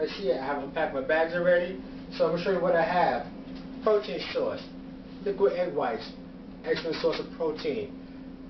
guys see, I have unpacked my bags already. So I'm going to show you what I have. Protein source. Liquid egg whites. Excellent source of protein.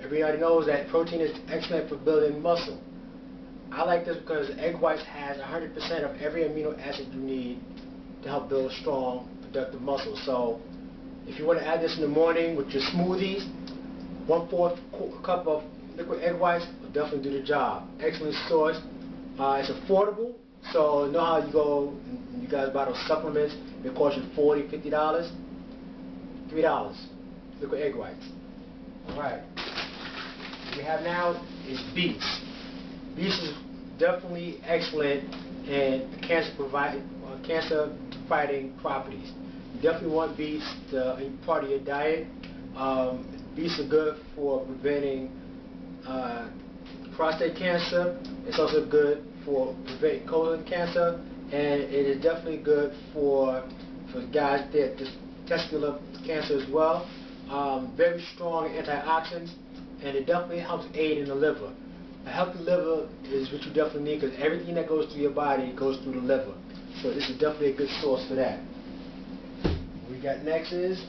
Everybody knows that protein is excellent for building muscle. I like this because egg whites has 100% of every amino acid you need to help build strong, productive muscle. So if you want to add this in the morning with your smoothies, 1/4 cup of liquid egg whites will definitely do the job. Excellent source. It's affordable. So you know how you go, you guys buy those supplements, they cost you $40, $50? $3. Liquid egg whites. Alright. What we have now is beets. Beets is definitely excellent in cancer fighting properties. You definitely want beets to be part of your diet. Beets are good for preventing prostate cancer. It's also good for preventing colon cancer, and it is definitely good for guys that testicular cancer as well. Very strong antioxidants, and it definitely helps aid in the liver. A healthy liver is what you definitely need, because everything that goes through your body goes through the liver. So this is definitely a good source for that. What we got next is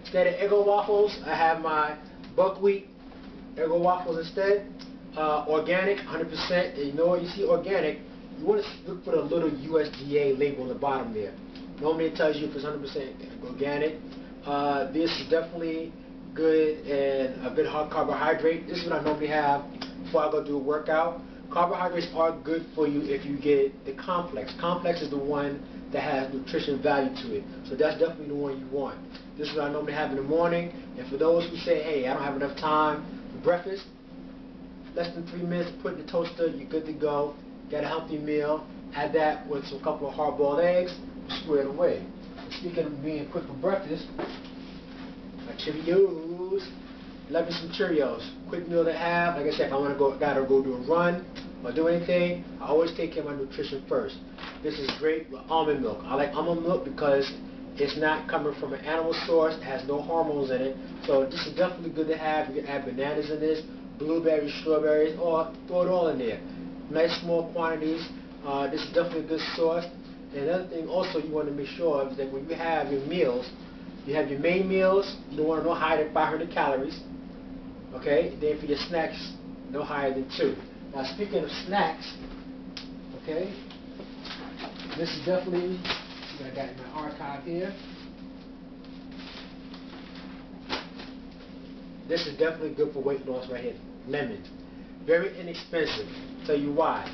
instead of Eggo waffles, I have my buckwheat Eggo waffles instead. Organic, 100%. And you know what? You see organic, you want to look for the little USDA label on the bottom there. Normally it tells you if it's 100% organic. This is definitely good and a good hard carbohydrate. This is what I normally have before I go do a workout. Carbohydrates are good for you if you get the complex. Complex is the one that has nutrition value to it. So that's definitely the one you want. This is what I normally have in the morning. And for those who say, hey, I don't have enough time for breakfast, less than 3 minutes, put in the toaster, you're good to go. Got a healthy meal. Add that with some couple of hard-boiled eggs, squared away. And speaking of being quick for breakfast, my Cheerios. Love me some Cheerios. Quick meal to have. Like I said, if I gotta go do a run or do anything, I always take care of my nutrition first. This is great with almond milk. I like almond milk because it's not coming from an animal source. It has no hormones in it. So this is definitely good to have. You can add bananas in this, blueberries, strawberries, or throw it all in there. Nice small quantities. This is definitely a good source. And another thing also you want to make sure of is that when you have your meals, you have your main meals, you don't want to no higher than 500 calories. Okay? Then for your snacks, no higher than 2. Now speaking of snacks, okay, this is definitely what I got in my archive here. This is definitely good for weight loss right here. Lemons. Very inexpensive. Tell you why.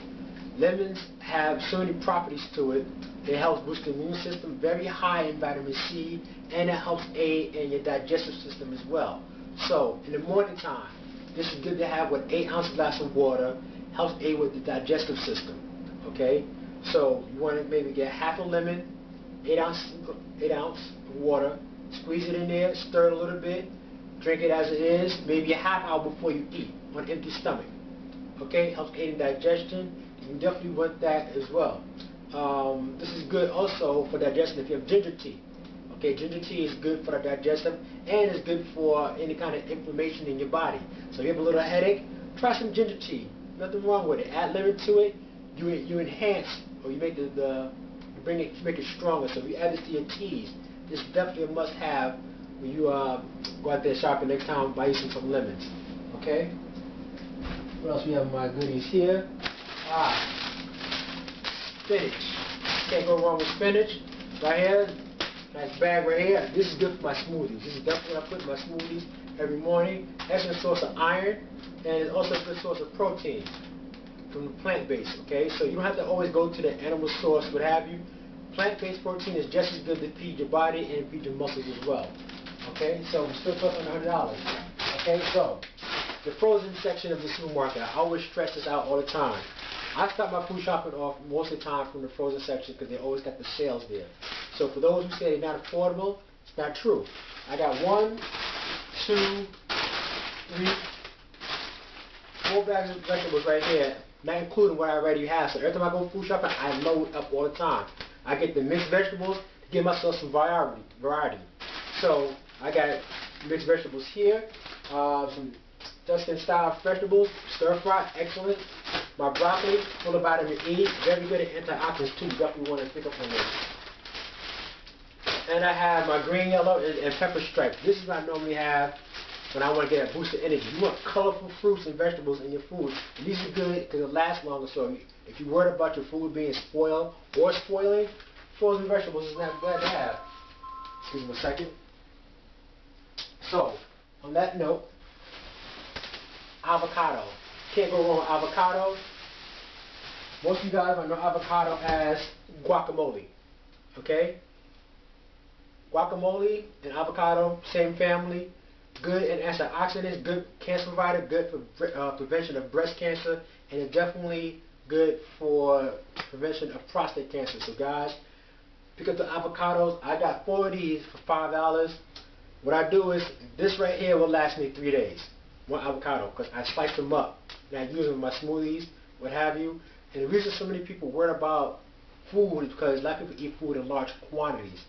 Lemons have so many properties to it. It helps boost the immune system, very high in vitamin C, and it helps aid in your digestive system as well. So, in the morning time, this is good to have with 8-ounce glass of water, helps aid with the digestive system. Okay? So, you want to maybe get half a lemon, 8 ounce of water, squeeze it in there, stir it a little bit, drink it as it is, maybe a half hour before you eat, on an empty stomach. Okay? Helps aid in digestion. You definitely want that as well. This is good also for digestion if you have ginger tea. Okay, ginger tea is good for the digestive, and it's good for any kind of inflammation in your body. So if you have a little headache, try some ginger tea. Nothing wrong with it. Add lemon to it. You enhance, or you make make it stronger. So if you add this to your teas, this is definitely a must-have when you go out there shopping next time. Buy you some lemons. Okay. What else we have in my goodies here? Spinach. Can't go wrong with spinach. Right here, nice bag right here. This is good for my smoothies. This is definitely what I put in my smoothies every morning. Excellent source of iron, and it's also a good source of protein from the plant-based. Okay, so you don't have to always go to the animal source, what have you. Plant-based protein is just as good to feed your body and feed your muscles as well. Okay, so we're still talking $100. Okay, so the frozen section of the supermarket. I always stress this out all the time. I start my food shopping off most of the time from the frozen section because they always got the sales there. So for those who say they're not affordable, it's not true. I got 1, 2, 3, 4 bags of vegetables right here, not including what I already have. So every time I go food shopping, I load up all the time. I get the mixed vegetables to give myself some variety. So I got mixed vegetables here, some Tuscan style vegetables, stir fry, excellent. My broccoli, full of vitamin E, very good at antioxidants too. You definitely want to pick up on this. And I have my green, yellow, and pepper stripe. This is what I normally have when I want to get a boost of energy. You want colorful fruits and vegetables in your food. And these are good because it lasts longer. So if you're worried about your food being spoiled or spoiling, frozen vegetables is not bad to have. Excuse me a second. So, on that note, avocado. Can't go wrong with avocado. Most of you guys know avocado as guacamole. Okay? Guacamole and avocado, same family. Good in antioxidants, good cancer fighter, good for prevention of breast cancer, and it's definitely good for prevention of prostate cancer. So guys, pick up the avocados. I got 4 of these for $5. What I do is, this right here will last me 3 days. One avocado, because I slice them up and I use them in my smoothies, what have you. And the reason so many people worry about food is because a lot of people eat food in large quantities.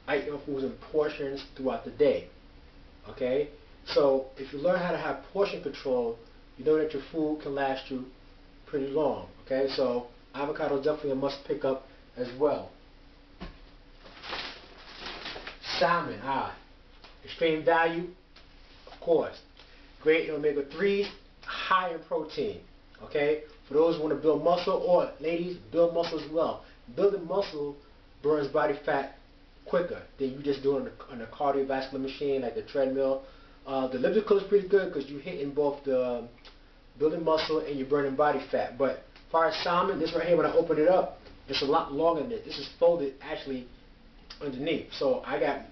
I eat food in portions throughout the day. Okay? So if you learn how to have portion control, you know that your food can last you pretty long. Okay? So avocado is definitely a must pick up as well. Salmon, extreme value, of course. Great in omega-3, high in protein. Okay? For those who want to build muscle, or ladies, build muscle as well. Building muscle burns body fat quicker than you just doing on a cardiovascular machine like the treadmill. The elliptical is pretty good because you're hitting both the building muscle and you're burning body fat. But as far as salmon, this right here, when I open it up, it's a lot longer than this. This is folded actually underneath. So I got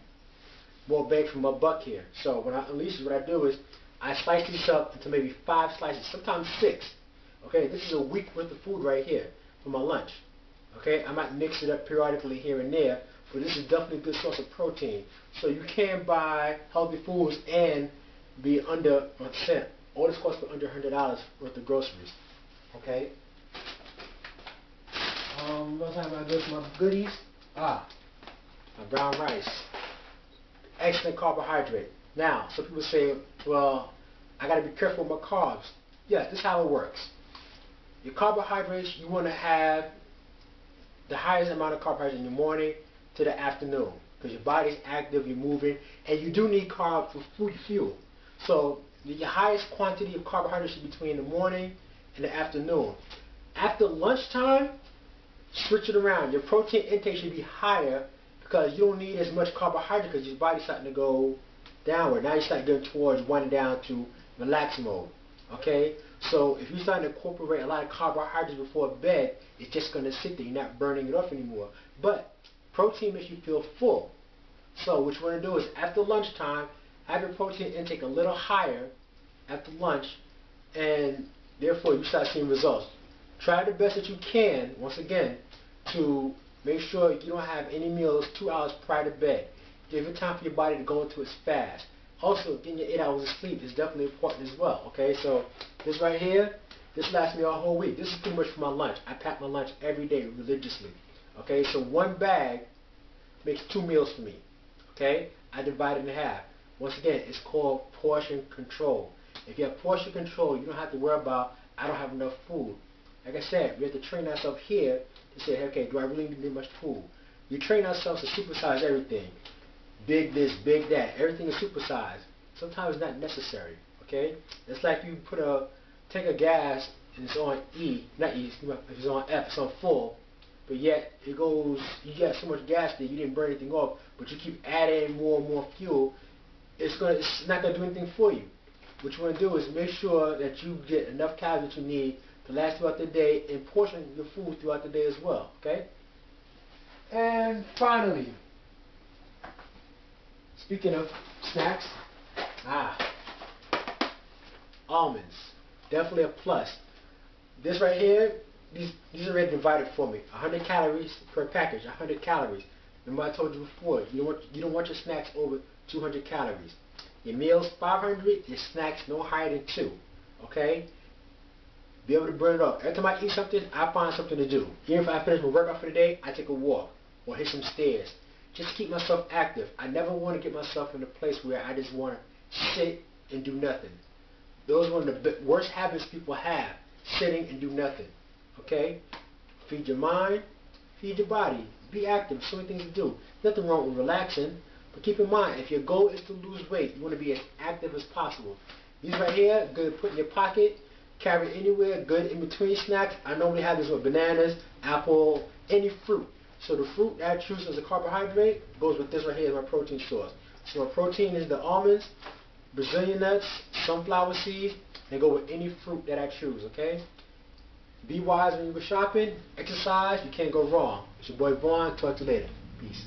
more bang for my buck here. So when I unleash it, what I do is I slice these up into maybe 5 slices, sometimes 6. Okay, this is a week worth of food right here for my lunch. Okay, I might mix it up periodically here and there, but this is definitely a good source of protein. So you can buy healthy foods and be under %. All this costs for under $100 worth of groceries. Okay. What else have I got? My goodies. My brown rice. Excellent carbohydrate. Now, some people say, well, I got to be careful with my carbs. Yes, this is how it works. Your carbohydrates, you want to have the highest amount of carbohydrates in the morning to the afternoon, because your body's active, you're moving, and you do need carbs for food fuel. So your highest quantity of carbohydrates should be between the morning and the afternoon. After lunchtime, switch it around. Your protein intake should be higher because you don't need as much carbohydrate because your body's starting to go downward. Now you start getting towards winding down to relax mode. Okay? So if you start to incorporate a lot of carbohydrates before bed, it's just going to sit there. You're not burning it off anymore. But protein makes you feel full. So what you want to do is after lunchtime, have your protein intake a little higher after lunch, and therefore you start seeing results. Try the best that you can, once again, to make sure you don't have any meals 2 hours prior to bed. Give it time for your body to go into its fast. Also, getting your 8 hours of sleep is definitely important as well. Okay, so this right here, this lasts me a whole week. This is pretty much for my lunch. I pack my lunch every day religiously. Okay, so 1 bag makes 2 meals for me. Okay, I divide it in half. Once again, it's called portion control. If you have portion control, you don't have to worry about, I don't have enough food. Like I said, we have to train ourselves here to say, okay, do I really need much food? We train ourselves to supersize everything. Big this, big that. Everything is supersized. Sometimes it's not necessary. Okay? It's like you put a tank of gas and it's on E, not E, it's on F, it's on full, but yet it goes, you got so much gas that you didn't burn anything off, but you keep adding more and more fuel. It's not going to do anything for you. What you want to do is make sure that you get enough calories that you need to last throughout the day and portion your food throughout the day as well. Okay? And finally, speaking of snacks, almonds. Definitely a plus. This right here, these are already divided for me. 100 calories per package, 100 calories. Remember I told you before, you don't want your snacks over 200 calories. Your meals 500, your snacks no higher than 2. Okay? Be able to burn it off. Every time I eat something, I find something to do. Even if I finish my workout for the day, I take a walk or hit some stairs. Just to keep myself active. I never want to get myself in a place where I just want to sit and do nothing. Those are one of the worst habits people have. sitting and do nothing. Okay? Feed your mind, feed your body. Be active. So many things to do. Nothing wrong with relaxing. But keep in mind, if your goal is to lose weight, you want to be as active as possible. These right here, good to put in your pocket, carry anywhere, good in between snacks. I normally have this with bananas, apple, any fruit. So the fruit that I choose as a carbohydrate goes with this right here as my protein source. So my protein is the almonds, Brazilian nuts, sunflower seeds, and go with any fruit that I choose, okay? Be wise when you go shopping, exercise, you can't go wrong. It's your boy Vaughn, talk to you later. Peace.